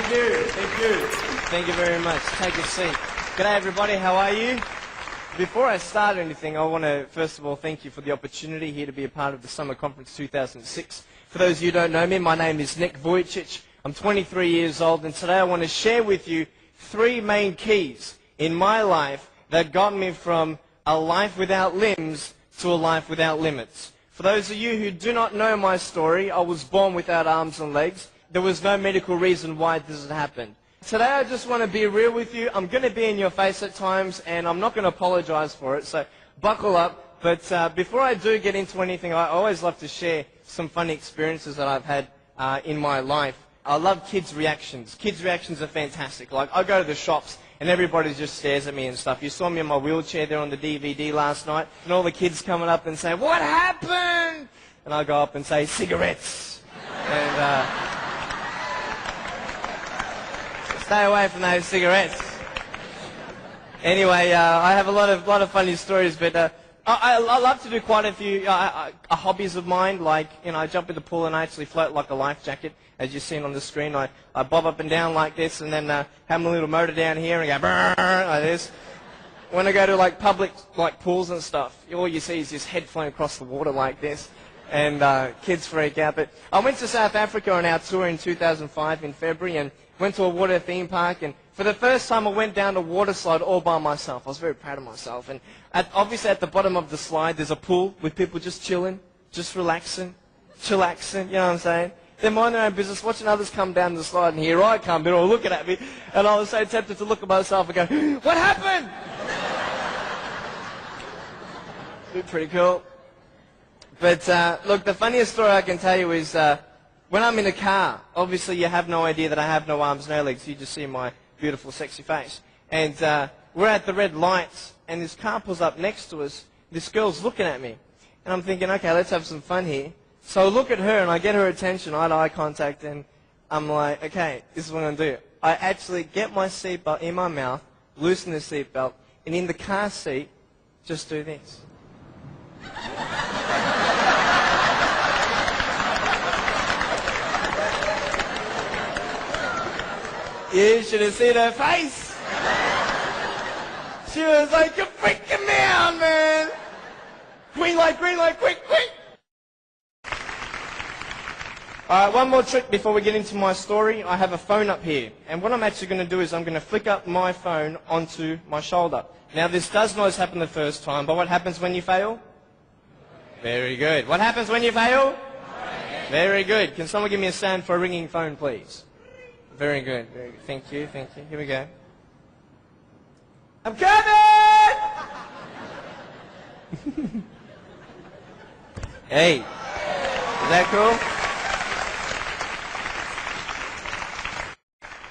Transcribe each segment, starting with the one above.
Thank you. Thank you. Thank you very much. Take a seat. G'day everybody, how are you? Before I start anything, I want to first of all thank you for the opportunity here to be a part of the Summer Conference 2006. For those of you who don't know me, my name is Nick Vujicic. I'm 23 years old, and today I want to share with you three main keys in my life that got me from a life without limbs to a life without limits. For those of you who do not know my story, I was born without arms and legs. There was no medical reason why this had happened. Today I just want to be real with you. I'm going to be in your face at times, and I'm not going to apologize for it, so buckle up. But before I do get into anything, I always love to share some funny experiences that I've had in my life. I love kids' reactions. Kids' reactions are fantastic. Like, I go to the shops, and everybody just stares at me and stuff. You saw me in my wheelchair there on the DVD last night, and all the kids coming up and saying, "What happened?" And I go up and say, "Cigarettes." And stay away from those cigarettes. Anyway, I have a lot of funny stories, but I love to do quite a few hobbies of mine. Like, I jump in the pool and I actually float like a life jacket, as you've seen on the screen. I bob up and down like this, and then have my little motor down here and go brrr, like this. When I go to like public pools and stuff, all you see is this head flowing across the water like this, and kids freak out. But I went to South Africa on our tour in 2005 in February, and went to a water theme park, and for the first time I went down a water slide all by myself. I was very proud of myself. And obviously at the bottom of the slide there's a pool with people just chilling, just relaxing, chillaxing, you know what I'm saying? They're minding their own business, watching others come down the slide, and here I come, they're all looking at me, and I was so tempted to look at myself and go, "What happened?" Pretty cool. But look, the funniest story I can tell you is when I'm in a car. Obviously you have no idea that I have no arms, no legs. You just see my beautiful, sexy face. And we're at the red lights, and this car pulls up next to us. This girl's looking at me. And I'm thinking, okay, let's have some fun here. So I look at her, and I get her attention, eye contact, and I'm like, okay, this is what I'm going to do. I actually get my seatbelt in my mouth, loosen the seatbelt, and in the car seat, just do this. You should have seen her face. She was like, "You're freaking me out, man. Green light, quick, quick." All right, one more trick before we get into my story. I have a phone up here. And what I'm actually going to do is I'm going to flick up my phone onto my shoulder. Now, this does not happen the first time, but what happens when you fail? Very good. What happens when you fail? Very good. Can someone give me a sound for a ringing phone, please? Very good, very good. Thank you, thank you. Here we go. I'm coming! Hey, is that cool?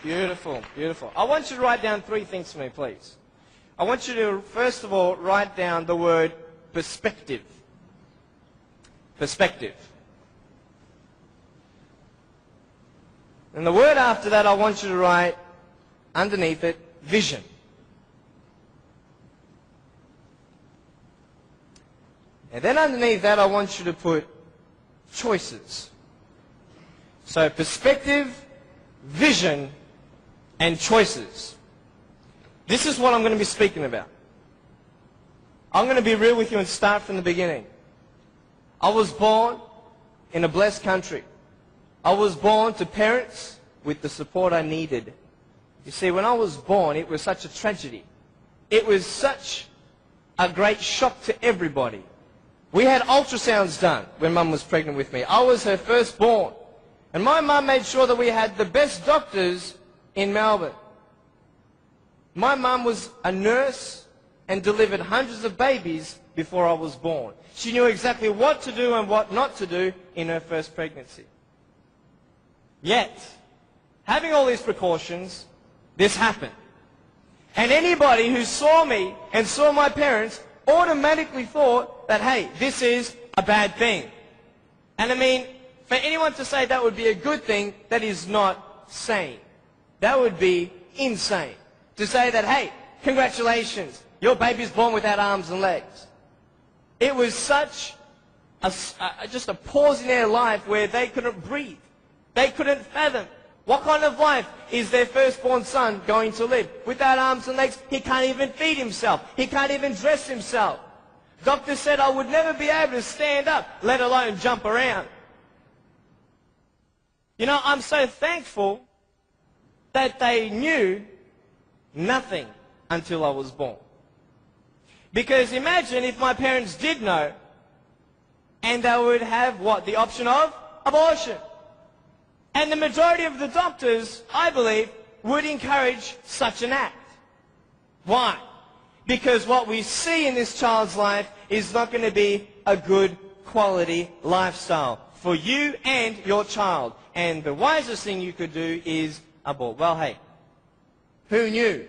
Beautiful, beautiful. I want you to write down three things for me, please. I want you to, first of all, write down the word perspective. Perspective. And the word after that, I want you to write underneath it, vision. And then underneath that, I want you to put choices. So perspective, vision, and choices. This is what I'm going to be speaking about. I'm going to be real with you and start from the beginning. I was born in a blessed country. I was born to parents with the support I needed. You see, when I was born, it was such a tragedy. It was such a great shock to everybody. We had ultrasounds done when Mum was pregnant with me. I was her firstborn. And my mum made sure that we had the best doctors in Melbourne. My mum was a nurse and delivered hundreds of babies before I was born. She knew exactly what to do and what not to do in her first pregnancy. Yet, having all these precautions, this happened. And anybody who saw me and saw my parents automatically thought that, hey, this is a bad thing. And I mean, for anyone to say that would be a good thing, that is not sane. That would be insane. To say that, hey, congratulations, your baby's born without arms and legs. It was such just a pause in their life where they couldn't breathe. They couldn't fathom What kind of life is their firstborn son going to live? Without arms and legs, he can't even feed himself. He can't even dress himself. Doctor said I would never be able to stand up, let alone jump around. You know, I'm so thankful that they knew nothing until I was born. Because imagine if my parents did know, and they would have what? The option of abortion. And the majority of the doctors, I believe, would encourage such an act. Why? Because what we see in this child's life is not going to be a good quality lifestyle for you and your child. And the wisest thing you could do is abort. Well, hey, who knew?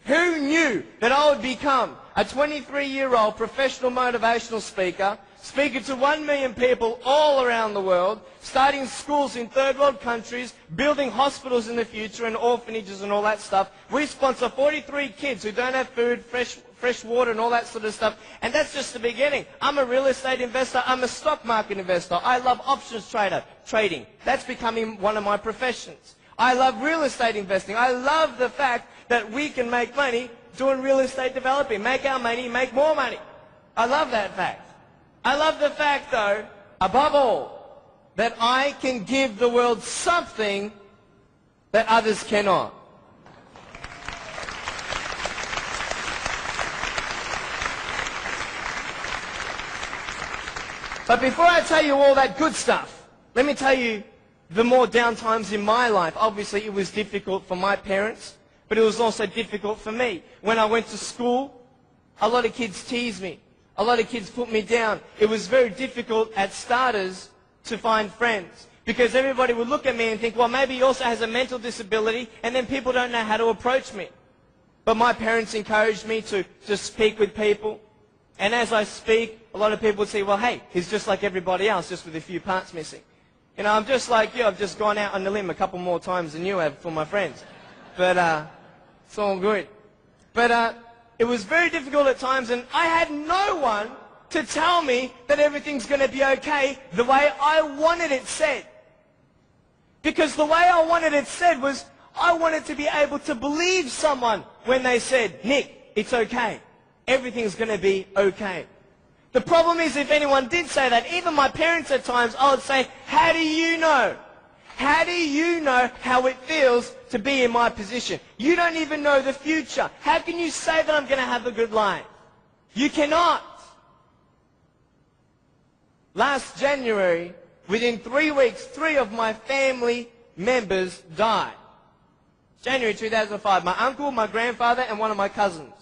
Who knew that I would become a 23-year-old professional motivational speaker, speaking to 1 million people all around the world, starting schools in third world countries, building hospitals in the future and orphanages and all that stuff. We sponsor 43 kids who don't have food, fresh water and all that sort of stuff. And that's just the beginning. I'm a real estate investor. I'm a stock market investor. I love options trading. That's becoming one of my professions. I love real estate investing. I love the fact that we can make money doing real estate developing. Make our money, make more money. I love that fact. I love the fact, though, above all, that I can give the world something that others cannot. But before I tell you all that good stuff, let me tell you the more down times in my life. Obviously, it was difficult for my parents, but it was also difficult for me. When I went to school, a lot of kids teased me. A lot of kids put me down. It was very difficult at starters to find friends, because everybody would look at me and think, well, maybe he also has a mental disability, and then people don't know how to approach me. But my parents encouraged me to speak with people. And as I speak, a lot of people would say, well, hey, he's just like everybody else, just with a few parts missing. You know, I'm just like you. I've just gone out on the limb a couple more times than you have for my friends. But it's all good. But it was very difficult at times, and I had no one to tell me that everything's going to be okay the way I wanted it said. Because the way I wanted it said was, I wanted to be able to believe someone when they said, Nick, it's okay. Everything's going to be okay. The problem is, if anyone did say that, even my parents at times, I would say, how do you know? How do you know how it feels to be in my position? You don't even know the future. How can you say that I'm going to have a good life? You cannot. Last January, within 3 weeks, 3 of my family members died. January 2005, my uncle, my grandfather, and one of my cousins.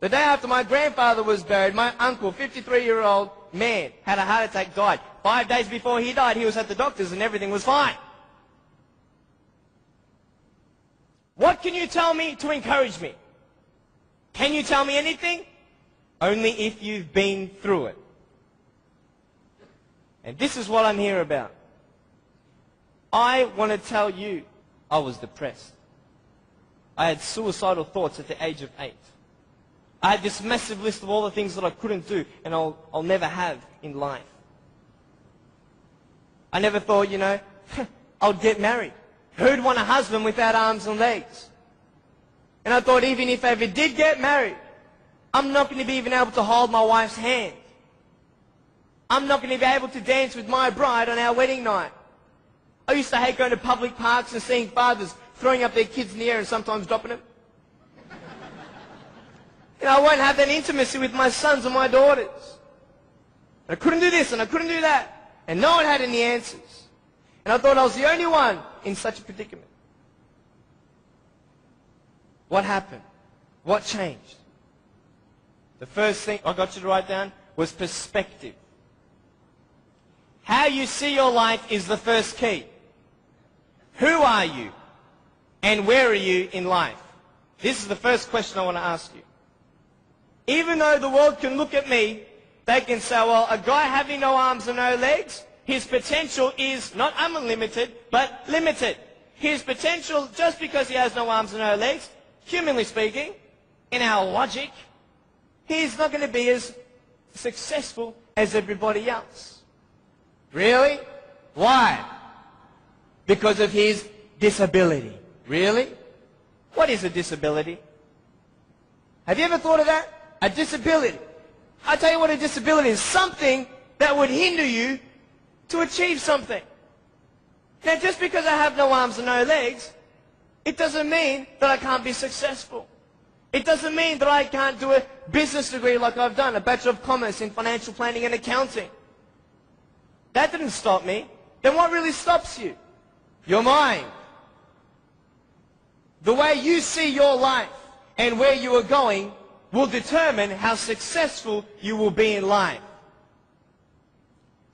The day after my grandfather was buried, my uncle, 53-year-old man, had a heart attack, died. 5 days before he died, he was at the doctor's and everything was fine. What can you tell me to encourage me? Can you tell me anything? Only if you've been through it. And this is what I'm here about. I want to tell you, I was depressed. I had suicidal thoughts at the age of 8. I had this massive list of all the things that I couldn't do and I'll never have in life. I never thought, you know, I'd get married. Who'd want a husband without arms and legs? And I thought, even if I ever did get married, I'm not going to be even able to hold my wife's hand. I'm not going to be able to dance with my bride on our wedding night. I used to hate going to public parks and seeing fathers throwing up their kids in the air and sometimes dropping them. You know, I won't have that intimacy with my sons and my daughters. And I couldn't do this and I couldn't do that. And no one had any answers. And I thought I was the only one in such a predicament. What happened? What changed? The first thing I got you to write down was perspective. How you see your life is the first key. Who are you? And where are you in life? This is the first question I want to ask you. Even though the world can look at me, they can say, well, a guy having no arms and no legs, his potential is not unlimited, but limited. His potential, just because he has no arms and no legs, humanly speaking, in our logic, he's not going to be as successful as everybody else. Really? Why? because of his disability. Really? What is a disability? Have you ever thought of that? A disability. I tell you what a disability is. Something that would hinder you to achieve something. Now, just because I have no arms and no legs, it doesn't mean that I can't be successful. It doesn't mean that I can't do a business degree like I've done, a Bachelor of Commerce in Financial Planning and Accounting. That didn't stop me. Then what really stops you? Your mind. The way you see your life and where you are going will determine how successful you will be in life.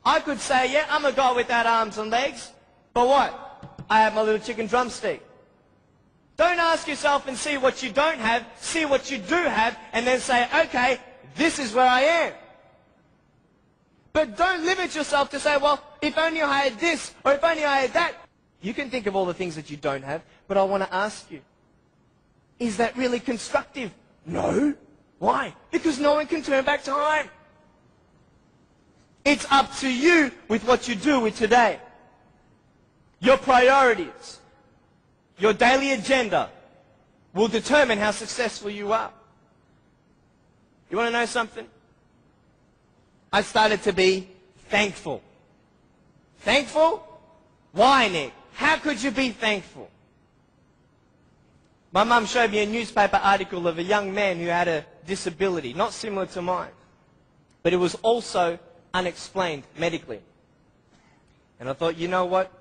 I could say, yeah, I'm a guy without arms and legs, but what? I have my little chicken drumstick. Don't ask yourself and see what you don't have, see what you do have, and then say, okay, this is where I am. But don't limit yourself to say, well, if only I had this, or if only I had that. You can think of all the things that you don't have, but I want to ask you, is that really constructive? No. Why? Because no one can turn back time. It's up to you with what you do with today. Your priorities, your daily agenda will determine how successful you are. You want to know something? I started to be thankful. Thankful? Why, Nick? How could you be thankful? My mum showed me a newspaper article of a young man who had a disability, not similar to mine, but it was also unexplained medically. And I thought, you know what?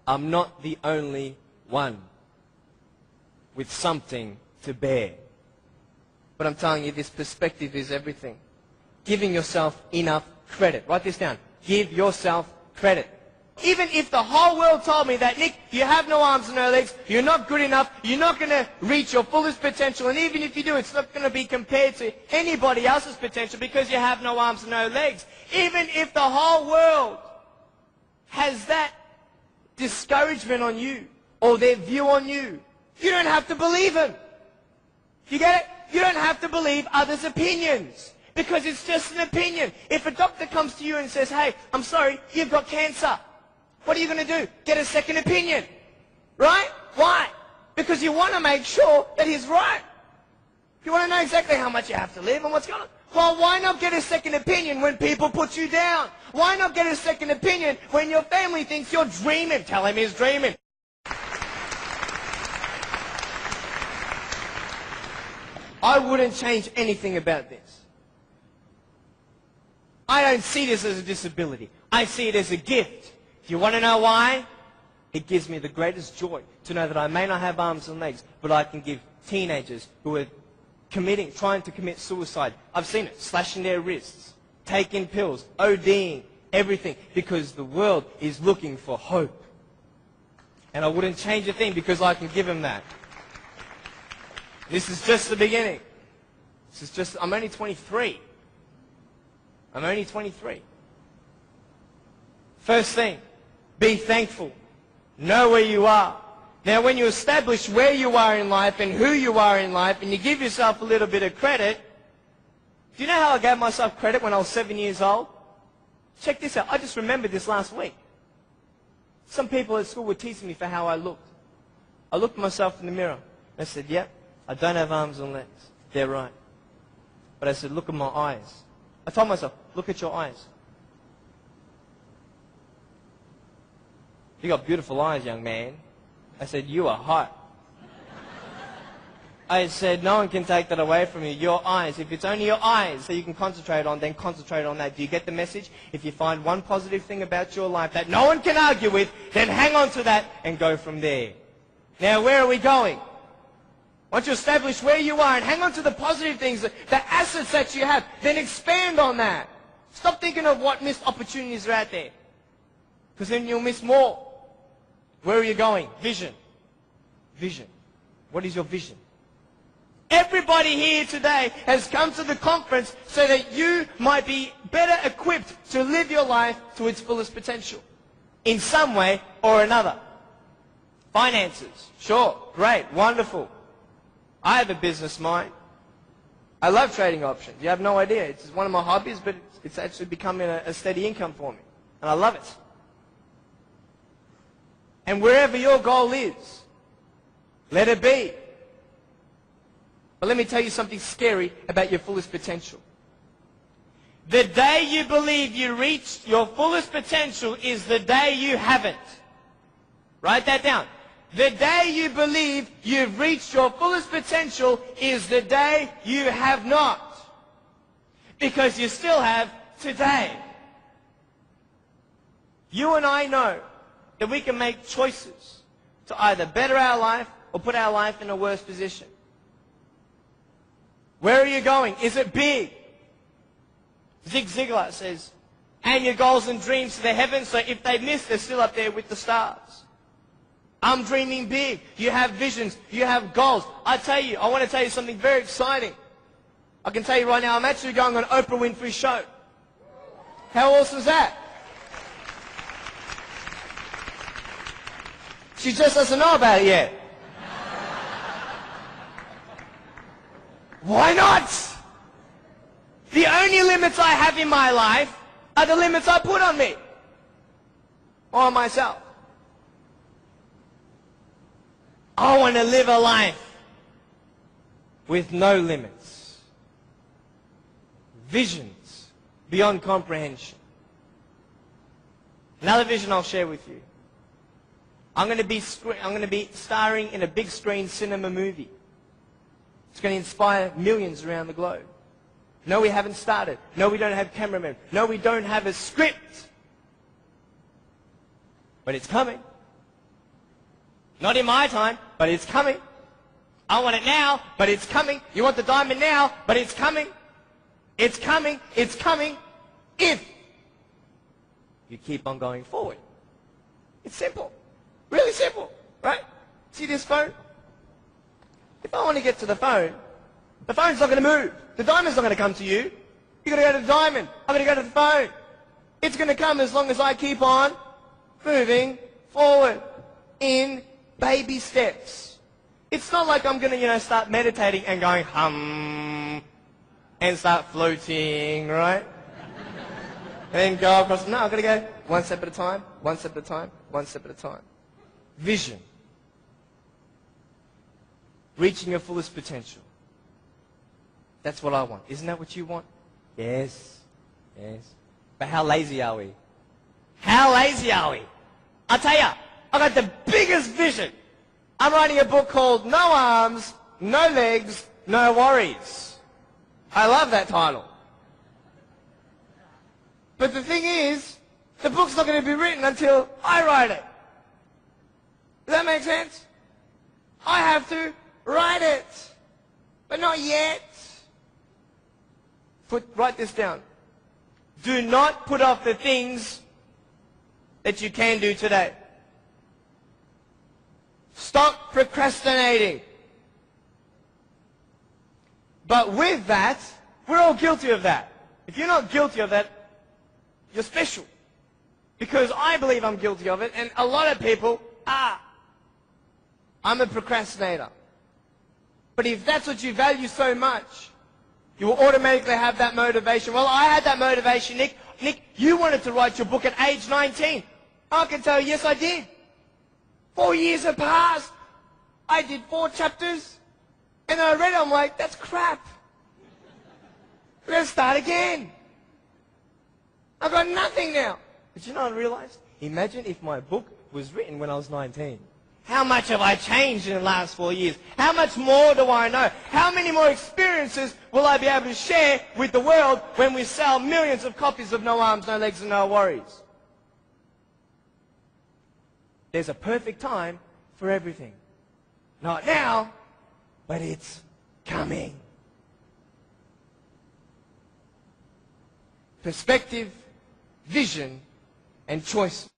I'm not the only one with something to bear. But I'm telling you, this perspective is everything. Giving yourself enough credit. Write this down. Give yourself credit. Even if the whole world told me that, Nick, you have no arms and no legs, you're not good enough, you're not going to reach your fullest potential, and even if you do, it's not going to be compared to anybody else's potential because you have no arms and no legs. Even if the whole world has that discouragement on you or their view on you, you don't have to believe them. You get it? You don't have to believe others' opinions because it's just an opinion. If a doctor comes to you and says, hey, I'm sorry, you've got cancer, what are you going to do? Get a second opinion. Right? Why? Because you want to make sure that he's right. You want to know exactly how much you have to live and what's going on. Well, why not get a second opinion when people put you down? Why not get a second opinion when your family thinks you're dreaming? Tell him he's dreaming. I wouldn't change anything about this. I don't see this as a disability. I see it as a gift. Do you want to know why? It gives me the greatest joy to know that I may not have arms and legs, but I can give teenagers who are trying to commit suicide. I've seen it, slashing their wrists, taking pills, ODing, everything, because the world is looking for hope. And I wouldn't change a thing because I can give them that. This is just the beginning. I'm only 23. I'm only 23. First thing, be thankful. Know where you are. Now, when you establish where you are in life and who you are in life, and you give yourself a little bit of credit, do you know how I gave myself credit when I was 7 years old? Check this out. I just remembered this last week. Some people at school were teasing me for how I looked. I looked at myself in the mirror. I said, yep, I don't have arms and legs. They're right. But I said, look at my eyes. I told myself, look at your eyes. You got beautiful eyes, young man. I said, you are hot. I said, no one can take that away from you. Your eyes. If it's only your eyes that you can concentrate on, then concentrate on that. Do you get the message? If you find one positive thing about your life that no one can argue with, then hang on to that and go from there. Now, where are we going? Once you establish where you are and hang on to the positive things, the assets that you have, then expand on that. Stop thinking of what missed opportunities are out there, because then you'll miss more. Where are you going? Vision. Vision. What is your vision? Everybody here today has come to the conference so that you might be better equipped to live your life to its fullest potential in some way or another. Finances. Sure. Great. Wonderful. I have a business mind. I love trading options. You have no idea. It's one of my hobbies, but it's actually becoming a steady income for me. And I love it. And wherever your goal is, let it be. But let me tell you something scary about your fullest potential. The day you believe you reached your fullest potential is the day you haven't. Write that down. The day you believe you've reached your fullest potential is the day you have not. Because you still have today. You and I know that we can make choices to either better our life or put our life in a worse position. Where are you going? Is it big? Zig Ziglar says, aim your goals and dreams to the heavens, so if they miss, they're still up there with the stars. I'm dreaming big. You have visions. You have goals. I want to tell you something very exciting. I can tell you right now, I'm actually going on Oprah Winfrey's show. How awesome is that? She just doesn't know about it yet. Why not? The only limits I have in my life are the limits I put on me. Or on myself. I want to live a life with no limits. Visions beyond comprehension. Another vision I'll share with you. I'm going to be starring in a big screen cinema movie. It's going to inspire millions around the globe. No, we haven't started. No, we don't have cameramen. No, we don't have a script. But it's coming. Not in my time, but it's coming. I want it now, but it's coming. You want the diamond now, but it's coming. It's coming. It's coming. If you keep on going forward. It's simple. Really simple, right? See this phone? If I want to get to the phone's not going to move. The diamond's not going to come to you. You've got to go to the diamond. I'm going to go to the phone. It's going to come as long as I keep on moving forward in baby steps. It's not like I'm going to, start meditating and going hum and start floating, right? And then go across. No, I've got to go one step at a time, one step at a time, one step at a time. Vision. Reaching your fullest potential. That's what I want. Isn't that what you want? Yes. Yes. But how lazy are we? How lazy are we? I'll tell you, I got the biggest vision. I'm writing a book called No Arms, No Legs, No Worries. I love that title. But the thing is, the book's not going to be written until I write it. Does that make sense? I have to write it. But not yet. Write this down. Do not put off the things that you can do today. Stop procrastinating. But with that, we're all guilty of that. If you're not guilty of that, you're special. Because I believe I'm guilty of it, and a lot of people are. I'm a procrastinator. But if that's what you value so much, you will automatically have that motivation. Well, I had that motivation, Nick. Nick, you wanted to write your book at age 19. I can tell you, yes, I did. 4 years have passed. I did 4 chapters. And then I read it, I'm like, that's crap. Let's start again. I've got nothing now. But you know what I realized? Imagine if my book was written when I was 19. How much have I changed in the last 4 years? How much more do I know? How many more experiences will I be able to share with the world when we sell millions of copies of No Arms, No Legs, and No Worries? There's a perfect time for everything. Not now, but it's coming. Perspective, vision, and choice.